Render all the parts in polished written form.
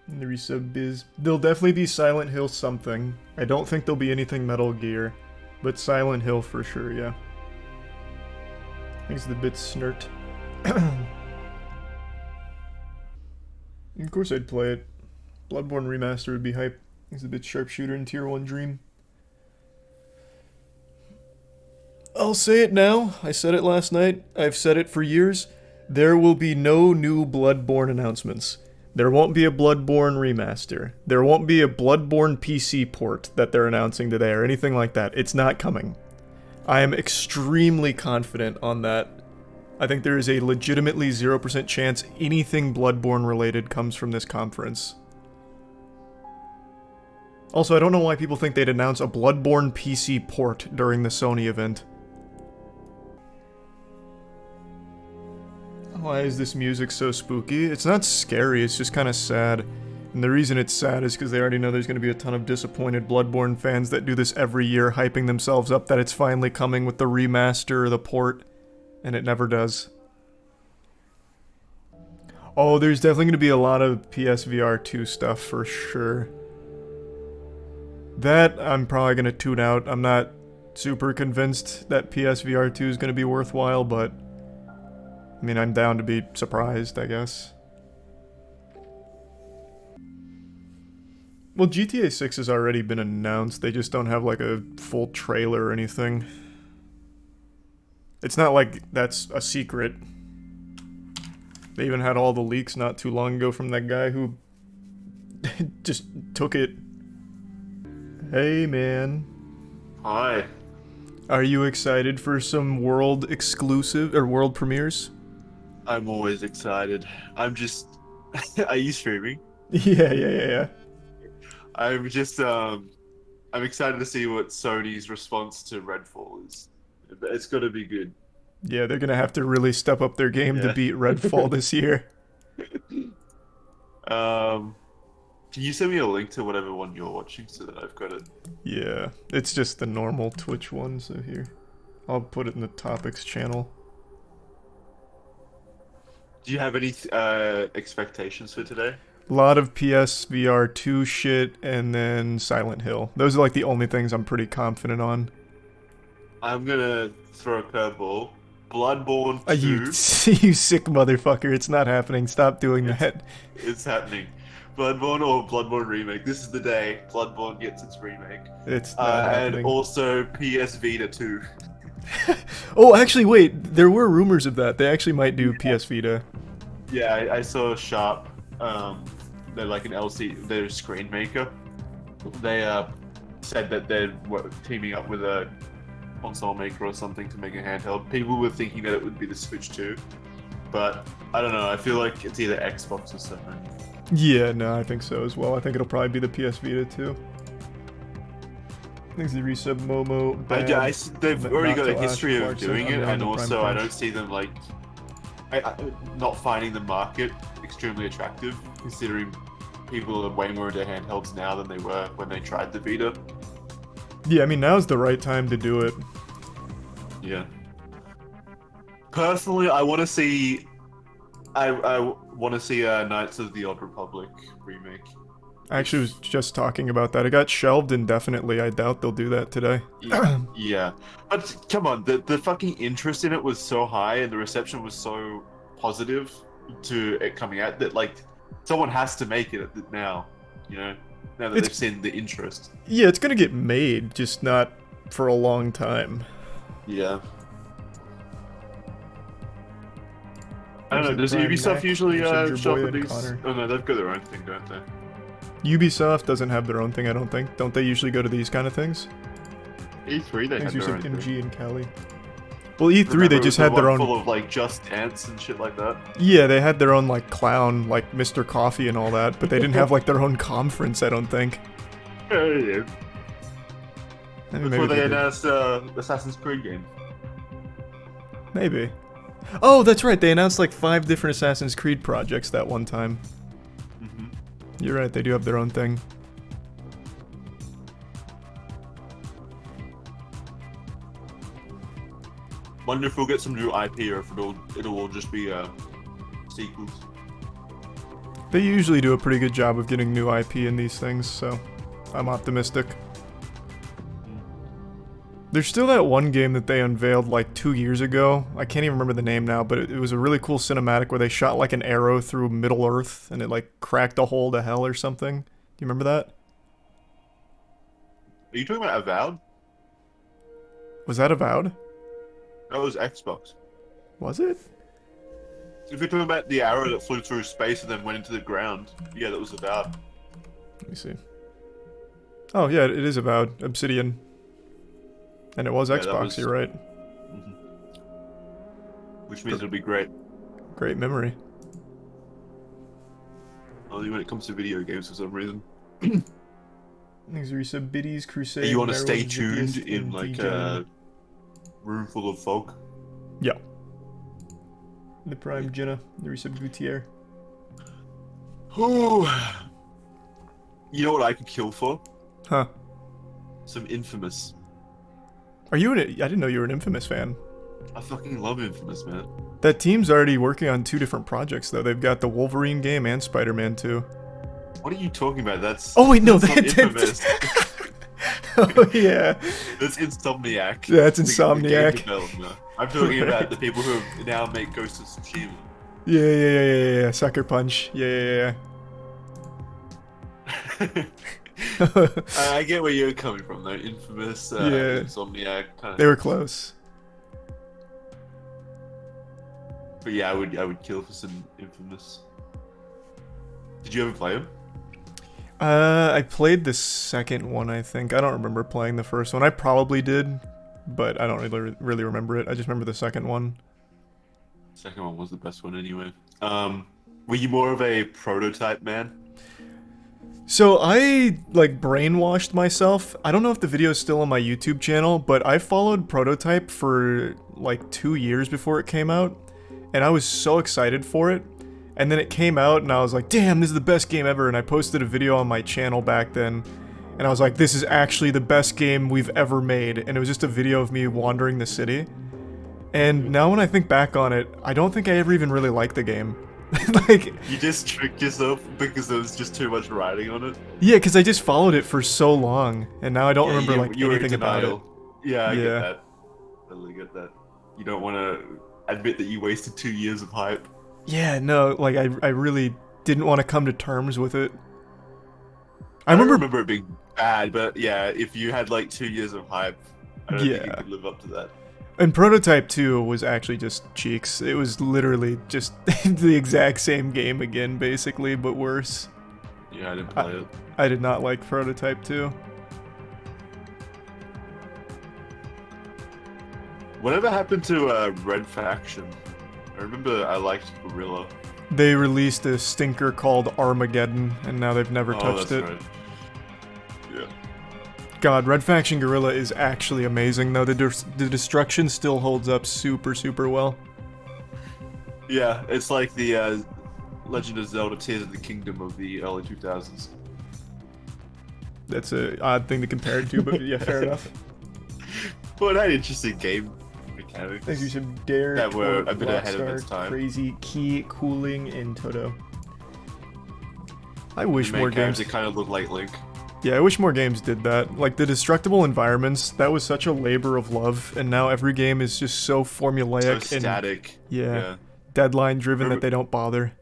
And the resub biz. There'll definitely be Silent Hill something. I don't think there'll be anything Metal Gear, but Silent Hill for sure, yeah. Thanks to the bit snert. Of course I'd play it. Bloodborne remaster would be hype. He's a bit sharpshooter in Tier 1 Dream. I'll say it now. I said it last night. I've said it for years. There will be no new Bloodborne announcements. There won't be a Bloodborne remaster. There won't be a Bloodborne PC port that they're announcing today or anything like that. It's not coming. I am extremely confident on that. I think there is a legitimately 0% chance anything Bloodborne related comes from this conference. Also, I don't know why people think they'd announce a Bloodborne PC port during the Sony event. Why is this music so spooky? It's not scary, it's just kind of sad. And the reason it's sad is because they already know there's going to be a ton of disappointed Bloodborne fans that do this every year, hyping themselves up that it's finally coming with the remaster or the port, and it never does. Oh, there's definitely going to be a lot of PSVR 2 stuff for sure. That I'm probably going to tune out. I'm not super convinced that PSVR 2 is going to be worthwhile, but I mean, I'm down to be surprised, I guess. Well, GTA 6 has already been announced. They just don't have like a full trailer or anything. It's not like that's a secret. They even had all the leaks not too long ago from that guy who just took it. Hey, man. Hi. Are you excited for some world exclusive or world premieres? I'm always excited. I'm just... Are you streaming? Yeah. I'm just, I'm excited to see what Sony's response to Redfall is. It's gotta be good. Yeah, they're gonna have to really step up their game to beat Redfall this year. Can you send me a link to whatever one you're watching so that I've got it? Yeah, it's just the normal Twitch one, so here. I'll put it in the topics channel. Do you have any expectations for today? A lot of PSVR 2 shit, and then Silent Hill. Those are like the only things I'm pretty confident on. I'm gonna throw a curveball. Bloodborne 2. You sick motherfucker, it's not happening. Stop doing that. It's happening. Bloodborne or Bloodborne remake. This is the day Bloodborne gets its remake. It's not happening. And also PS Vita 2. Oh, actually, wait. There were rumors of that. They actually might do PS Vita. Yeah, I saw Sharp. They're like an LC, they're a screen maker. They said that they're teaming up with a console maker or something to make a handheld. People were thinking that it would be the Switch 2, but I don't know. I feel like it's either Xbox or something. Yeah, no, I think so as well. I think it'll probably be the PS Vita too. Thanks to resub Momo. They've already got a history of Clarkson, doing it, and also I Punch. don't see them like not finding the market extremely attractive, considering people are way more into handhelds now than they were when they tried the Vita. Yeah, I mean, now's the right time to do it. Yeah. Personally, I want to see. I want to see Knights of the Old Republic remake. I actually was just talking about that. It got shelved indefinitely. I doubt they'll do that today. Yeah. But come on, the fucking interest in it was so high and the reception was so positive to it coming out that like someone has to make it now, you know, now that they've seen the interest. Yeah, it's gonna get made, just not for a long time. Yeah. I don't know, does Ubisoft usually show up with these? Oh no, they've got their own thing, don't they? Ubisoft doesn't have their own thing, I don't think. Don't they usually go to these kind of things? E3, they had their own thing. MG and Kelly. Well, E3, they just had their own... full of, like, Just Dance and shit like that. Yeah, they had their own, like, clown, like Mr. Coffee and all that, but they didn't have, like, their own conference, I don't think. Yeah. Before they did. announced Assassin's Creed game. Maybe. Oh, that's right, they announced, like, 5 different Assassin's Creed projects that one time. You're right, they do have their own thing. Wonder if we'll get some new IP or if it'll all just be sequels. They usually do a pretty good job of getting new IP in these things, so I'm optimistic. There's still that one game that they unveiled like 2 years ago. I can't even remember the name now, but it was a really cool cinematic where they shot like an arrow through Middle Earth and it like cracked a hole to hell or something. Do you remember that? Are you talking about Avowed? Was that Avowed? That was Xbox. Was it? If you're talking about the arrow that flew through space and then went into the ground, yeah, that was Avowed. Let me see. Oh yeah, it is Avowed. Obsidian. And it was Yeah, Xbox, you're right. Mm-hmm. Which means it'll be great. Great memory. Only when it comes to video games for some reason. Thanks, Risa. Biddies, Crusade. You want to stay Meryl's tuned Zippiest, in and like DJ. a room full of folk? Yeah. The Prime Jenna. The Resub Gutierrez. Ooh. You know what I could kill for? Huh. Some Infamous. Are you I didn't know you were an Infamous fan. I fucking love Infamous, man. That team's already working on 2 different projects, though. They've got the Wolverine game and Spider-Man 2. What are you talking about? That's Oh, wait, no, that's not Infamous. Oh, yeah. That's Insomniac. Yeah, it's The Insomniac. game developer. I'm talking about the people who now make Ghost of Tsushima. Yeah. Sucker Punch. Yeah. I get where you're coming from, though. Infamous, Yeah. Insomniac. They were close. But yeah, I would kill for some Infamous. Did you ever play them? I played the second one, I think. I don't remember playing the first one. I probably did, but I don't really remember it. I just remember the second one. Second one was the best one anyway. Were you more of a prototype man? So I, like, brainwashed myself. I don't know if the video is still on my YouTube channel, but I followed Prototype for, like, 2 years before it came out, and I was so excited for it. And then it came out, and I was like, damn, this is the best game ever, and I posted a video on my channel back then, and I was like, this is actually the best game we've ever made, and it was just a video of me wandering the city. And now when I think back on it, I don't think I ever even really liked the game. Like, You just tricked yourself because there was just too much writing on it. yeah, because I just followed it for so long, and now I don't remember you were in anything about it. denial. Yeah, I Yeah. get that. Totally get that. You don't want to admit that you wasted 2 years of hype. Yeah, no, like I really didn't want to come to terms with it. I don't remember it being bad, but yeah, if you had like 2 years of hype, I don't think you Yeah. could live up to that. And Prototype 2 was actually just cheeks. It was literally just the exact same game again, basically, but worse. Yeah, I didn't play it. I did not like Prototype 2. Whatever happened to Red Faction? I remember I liked Gorilla. They released a stinker called Armageddon, and now they've never touched it. Right. Yeah. God, Red Faction Gorilla is actually amazing, though. The destruction still holds up super, super well. Yeah, it's like the Legend of Zelda Tears of the Kingdom of the early 2000s. That's a odd thing to compare it to, but yeah, fair enough. Well, it had interesting game mechanics. Thank you, some Dare, That were Torque, a bit ahead of Rockstar, its time. Crazy, Key, Cooling, and Toto. I wish The main more games. character kind of looked like Link. Yeah, I wish more games did that. Like, the destructible environments, that was such a labor of love, and now every game is just so formulaic So and static. yeah, deadline driven that they don't bother.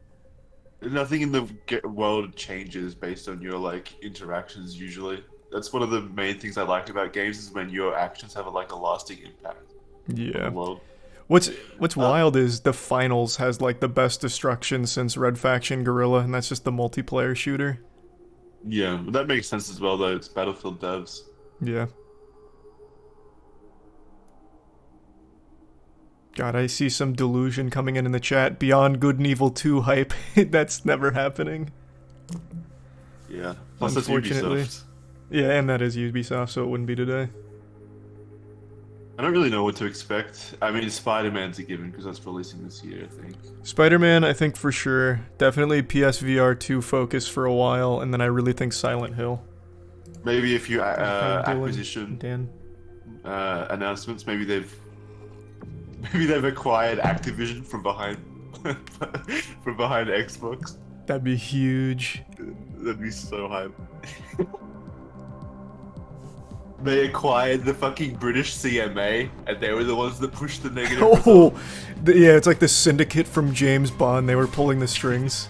Nothing in the world changes based on your like interactions usually. That's one of the main things I like about games is when your actions have like a lasting impact on Yeah. the world. What's wild is the finals has like the best destruction since Red Faction Gorilla, and that's just the multiplayer shooter. Yeah, that makes sense as well though. It's Battlefield devs. Yeah. God, I see some delusion coming in the chat. Beyond Good and Evil 2 hype. That's never happening. Yeah. Plus that's Unfortunately. Ubisoft. Yeah, and that is Ubisoft, so it wouldn't be today. I don't really know what to expect. I mean, Spider-Man's a given because that's releasing this year, I think. Spider-Man, I think for sure. Definitely PSVR 2 focus for a while, and then I really think Silent Hill. Maybe if you Dylan, acquisition Dan. announcements, maybe they've acquired Activision from behind from behind Xbox. That'd be huge. That'd be so hype. They acquired the fucking British CMA, and they were the ones that pushed the negative Oh, result. yeah, it's like the syndicate from James Bond. They were pulling the strings.